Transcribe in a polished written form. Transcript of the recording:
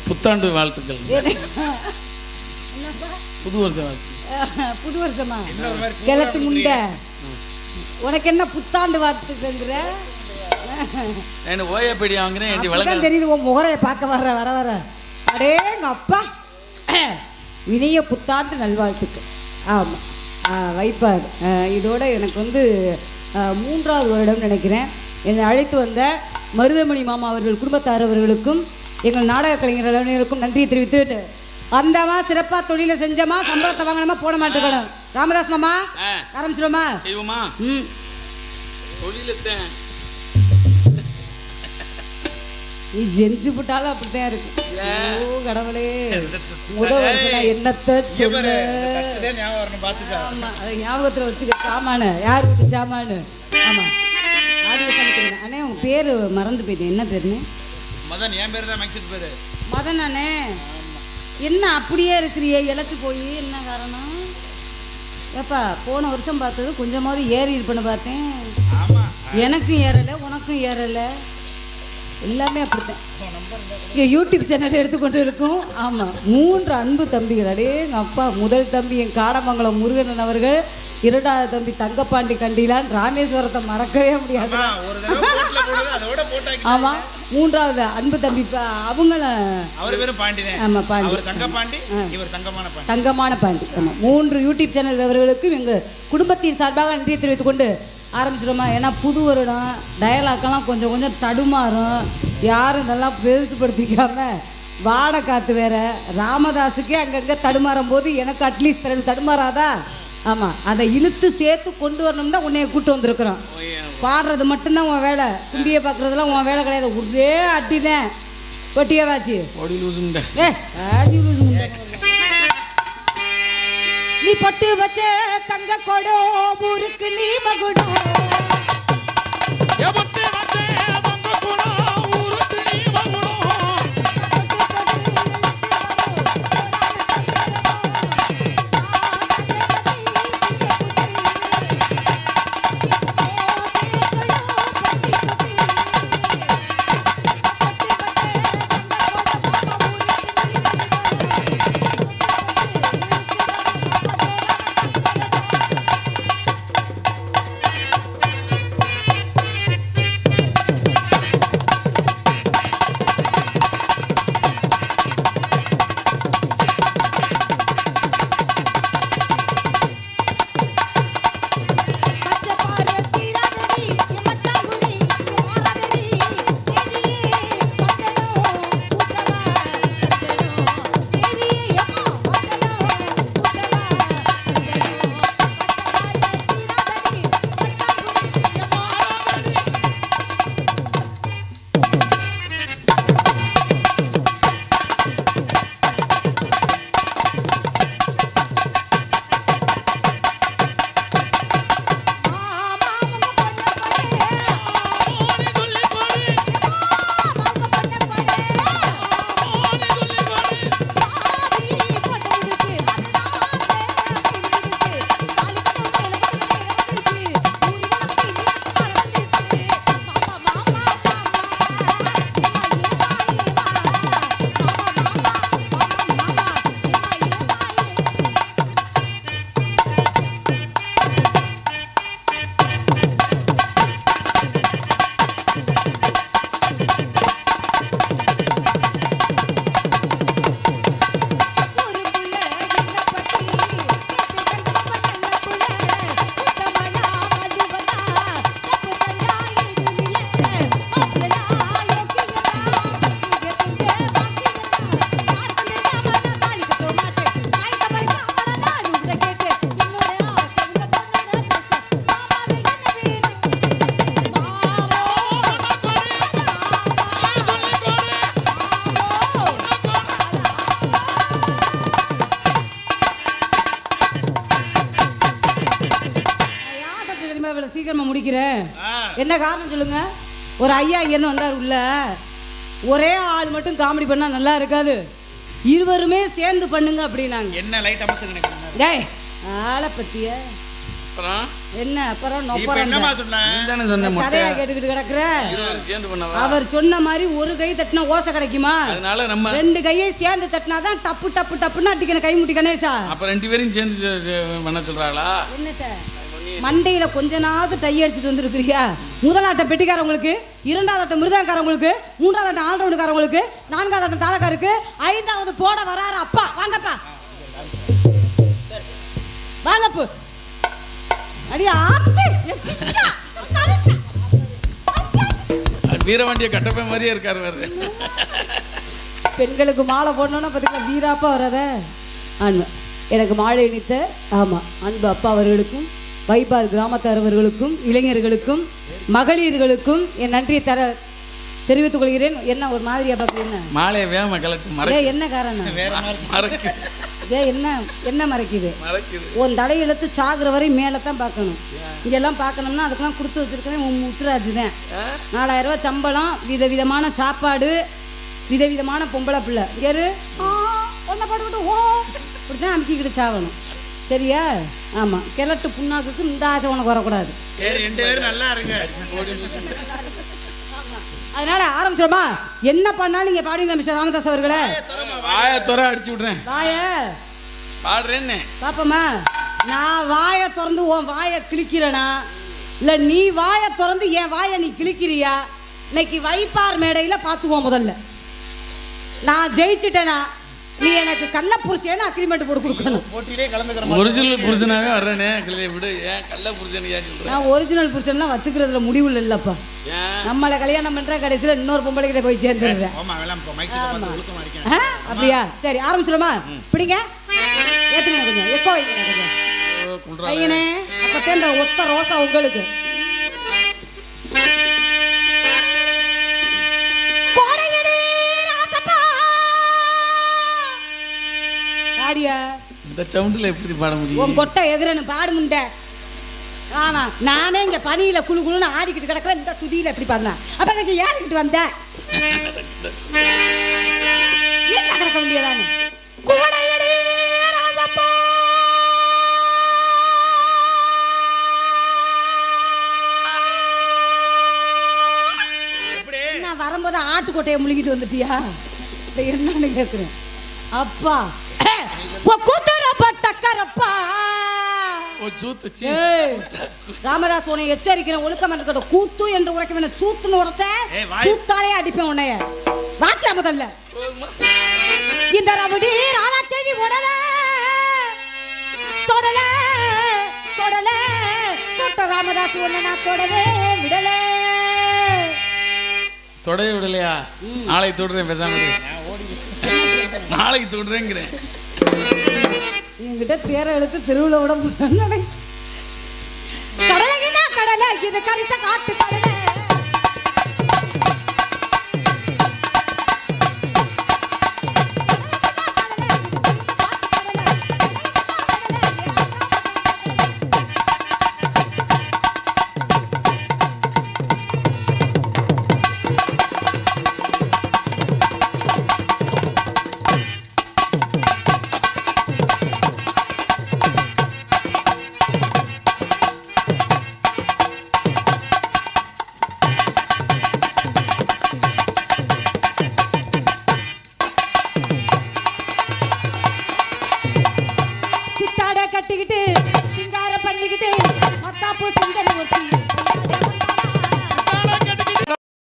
புத்தாண்டு வாழ்த்துக்கள். புது வருஷ வாழ்த்து. புது வருஷமா கிளட்டு முண்டை உனக்கு என்ன புத்தாண்டு வாழ்த்துங்கிற? ஓயப்படி வாங்குறேன் தெரியுது உன் முகரையை பார்க்க வர வர வர. அடேங்க அப்பா, இனிய புத்தாண்டு நல்வாழ்த்துக்கு. ஆமாம், வைப்பார். இதோட எனக்கு வந்து 3வது வருடம் நினைக்கிறேன். என்னை அழைத்து வந்த மருதமணி மாமா அவர்கள் குடும்பத்தார் அவர்களுக்கும் எங்கள் நாடக கலைஞர் அலுவலர்களுக்கும் நன்றியை தெரிவித்து, வந்தமா சிறப்பாக தொழிலை செஞ்சமா சம்பளத்தை வாங்கினமா போட மாட்டேன். ராமதாஸ் மாமா ஆரம்பிச்சிடுமா? செய்வோமா? நீ ஜெஞ்சு போட்டாலும் அப்படித்தான் இருக்கு. ஓ கடவுளே, முதல் வருஷம் என்னத்தை சொல்ல ஞாபகத்தில் வச்சுக்க. சாமானு யார் வீட்டு சாமானு? ஆமாம், ஆடியோ சமைக்கிறேன். அண்ணே உங்கள் பேர் மறந்து போயிட்டேன். என்ன பேருன்னு? மதன். என் பேர் தான் மைக்ஸிட் பேர். மதன் அண்ணே. என்ன அப்படியே இருக்கிறியே, இழைச்சி போய் என்ன காரணம்? ஏப்பா போன வருஷம் பார்த்தது கொஞ்சமாவது ஏறி இருப்பேன்னு பார்த்தேன். எனக்கும் ஏறலை, உனக்கும் ஏறலை, எல்லாமே அப்படித்தான். இங்கே யூடியூப் சேனல் எடுத்துக்கொண்டு இருக்கும். ஆமாம், 3 அன்பு தம்பிகள். அடே எங்கள் அப்பா, முதல் தம்பி என் காடமங்கலம் முருகன் அவர்கள், 2வது தம்பி தங்கப்பாண்டி கண்டிலான், ராமேஸ்வரத்தை மறக்கவே முடியாது. ஆமாம், 3வது அன்பு தம்பி அவங்கள ஆமாம் பாண்டி, தங்கமான பாண்டி. ஆமாம், 3 யூடியூப் சேனல் அவர்களுக்கும் எங்கள் குடும்பத்தின் சார்பாக நன்றியை தெரிவித்துக் கொண்டு ஆரம்பிச்சிடுமா. ஏன்னா புது வருடம் டயலாக்கெல்லாம் கொஞ்சம் கொஞ்சம் தடுமாறும். யாரும் இதெல்லாம் பெருசுப்படுத்திக்காம வாடை காற்று வேற. ராமதாஸுக்கே அங்கங்கே தடுமாறும் போது எனக்கு அட்லீஸ்ட் தடுமாறாதா? ஆமாம், அதை இழுத்து சேர்த்து கொண்டு வரணும் தான் உன்னைய கூப்பிட்டு வந்திருக்கிறோம். பாடுறது மட்டும்தான் உன் வேலை, குண்டியை பார்க்குறதுலாம் உன் வேலை கிடையாது. ஒரே அட்டி தான் கொட்டியவாச்சு. நீ பட்டு வச்ச தங்க கொடோ ஊருக்கு நீ மகுடோ. சீக்கிரமா முடிக்கிறேன். என்ன காரணம் சொல்லுங்க? ஒரு ஐயா இங்கேருந்து வந்தார் உள்ள. ஒரே ஆள் மட்டும் காமெடி பண்ணா நல்லா இருக்காது, இருவருமே சேர்ந்து பண்ணுங்க அப்படின்னாங்க. என்ன லைட் அமர்த்துங்க டேய் ஆளை பத்திய அப்புறம் என்ன அப்புறம் இப்ப நொப்பரம் என்னமா சொன்ன? நீதானே சொன்ன மொட்டை கதையா கேட்டுக்கிட்டு கிடக்குற. இருவரும் சேர்ந்து பண்ணவா? அவர் சொன்ன மாதிரி ஒரு கை தட்டினா ஓசை கிடைக்குமா? அதனால நம்ம 2 கையை சேர்ந்து தட்டினாதான் டப்பு டப்பு டப்புன்னு அடிக்கணும். கை முட்டி கணேசா அப்ப 2 பேரும் சேர்ந்து பண்ண சொல்றாங்களா? என்னத்த மண்டையில கொஞ்ச நாவது டை அடிச்சுட்டு வந்துருக்கிறியா? முதலாட்ட பெட்டிக்காரவங்களுக்கு, 2வது ஆட்டம் மிருதங்காரவங்களுக்கு, 3வது ஆட்டம் ஆல்ரவுண்டுக்காரவங்களுக்கு, 4வது ஆட்டம் தாளக்காருக்கு, 5வது போட வராரு அப்பா. வாங்கப்பா வாங்கப்பு அடி ஆத்து வீரவாண்டிய கட்டப்பை மாதிரியே இருக்காரு வேறு. பெண்களுக்கு மாலை போடணும்னா பார்த்தீங்கன்னா வீராப்பா வராத அன்பு எனக்கு மாலை இணைத்த ஆமாம் அன்பு அப்பா அவர்களுக்கும் வைப்பார் கிராமத்தார் அவர்களுக்கும் இளைஞர்களுக்கும் மகளிர்களுக்கும் என் நன்றியை தெரிவித்துக் கொள்கிறேன். என்ன ஒரு மாதிரியா பார்க்குறீங்க? மாலையை வேகமாக கலட்டு என்ன காரணம்? மறக்கு என்ன மறைக்குது? உன் தடை இழுத்து சாகுற வரை மேலே தான் பார்க்கணும். இங்கெல்லாம் பார்க்கணும்னா அதுக்கெல்லாம் கொடுத்து வச்சிருக்கவே உன் முத்துராஜு தான். 4000 ரூபா சம்பளம், விதவிதமான சாப்பாடு, விதவிதமான பொம்பளை பிள்ளை. யாரு ஒன்றை போட்டுக்கிட்டு ஓ இப்படி தான் அமுக்கிக்கிட்டு சாகணும். சரியா? ஆமாம். கிழட்டு புண்ணாக்குக்கு இந்த ஆசை உனக்கு வரக்கூடாது. நல்லா இருங்க. அதனால ஆரம்பிச்சிடுமா? என்ன பண்ணாலும் நீங்க பாடுவீங்களா மிஸ்டர் ராமதாஸ் அவர்களே? வாயை துறை அடிச்சு விட்றேன். வாய பாடுறேன்னு பாப்பமா. நான் வாயை திறந்து உன் வாயை கிழிக்கிறேனா இல்லை நீ வாயை திறந்து என் வாயை நீ கிழிக்கிறியா? இன்னைக்கு வைப்பார் மேடையில் பார்த்துக்குவோம். முதல்ல நான் ஜெயிச்சிட்டேனா நீ எனக்கு கள்ள புருஷன்னு அக்ரிமெண்ட் போட்டு கொடுக்கணும். போட்டியிலே கலந்துக்கிறேன். ஒரிஜினல் புருஷனாவே வர்றேனே கிளியை விடு. ஏன் கள்ள புருஷன் ஏன் சொல்கிறேன்? நான் ஒரிஜினல் புருஷன்லாம் வச்சுக்கிறதுல முடிவு இல்லைப்பா. நம்மளை கல்யாணம் பண்ணுற கடைசியில் இன்னொரு பொம்பளை கிட்ட போய் சேர்ந்துடுறேன். அப்படியா? சரி ஆரம்பிச்சிடுமா? பிடிங்க ஏற்றுங்க கொஞ்சம் எக்கோ வைங்க பையனே. அப்போ தேர்ந்த ஒத்த ரோசா உங்களுக்கு இந்த சவுண்டில் எப்படி பாட முடியும்? உன் கொட்டை எதிரனு பாடு முண்டை. ஆமா நானே இங்க பனியில குழு குழுன்னு ஆடிக்கிட்டு கிடக்குறேன். இந்த துதியில எப்படி பாடினேன்? அப்ப எனக்கு ஏறிக்கிட்டு வந்தேன். வீட்டில் கிடக்க வேண்டியதானே. நான் வரும்போது ஆட்டுக்கொட்டையை முழுகிட்டு வந்துட்டியா? என்னன்னு கேட்குறேன். அப்பா ராமதாஸ் உன்னை எச்சரிக்கிறேன். ஒழுக்கம் இருக்கட்டும். கூத்து என்று உரைக்க வேணும். சூத்துன்னு உரைச்ச சூத்தாலே அடிப்பேன் உன்னைய. வாச்சா முதல்ல இந்த ரவுடி ராணாச்சேரி உடல தொடல தொடல சொட்ட ராமதாஸ் உன்னை நான் தொடவே விடல. தொடைய விடலையா? நாளைக்கு தொடுறேன். பேசாம நாளைக்கு தொடுறேங்கிறேன். என்கிட்ட தேர எழுத்து தெருவில் விட கடலை கடலை இது கரிச காட்டு கடலை. கட்டிக்கிட்டு சிங்காரம் பண்ணிக்கிட்டு மத்தாப்பூ சுந்தரி ஒட்டி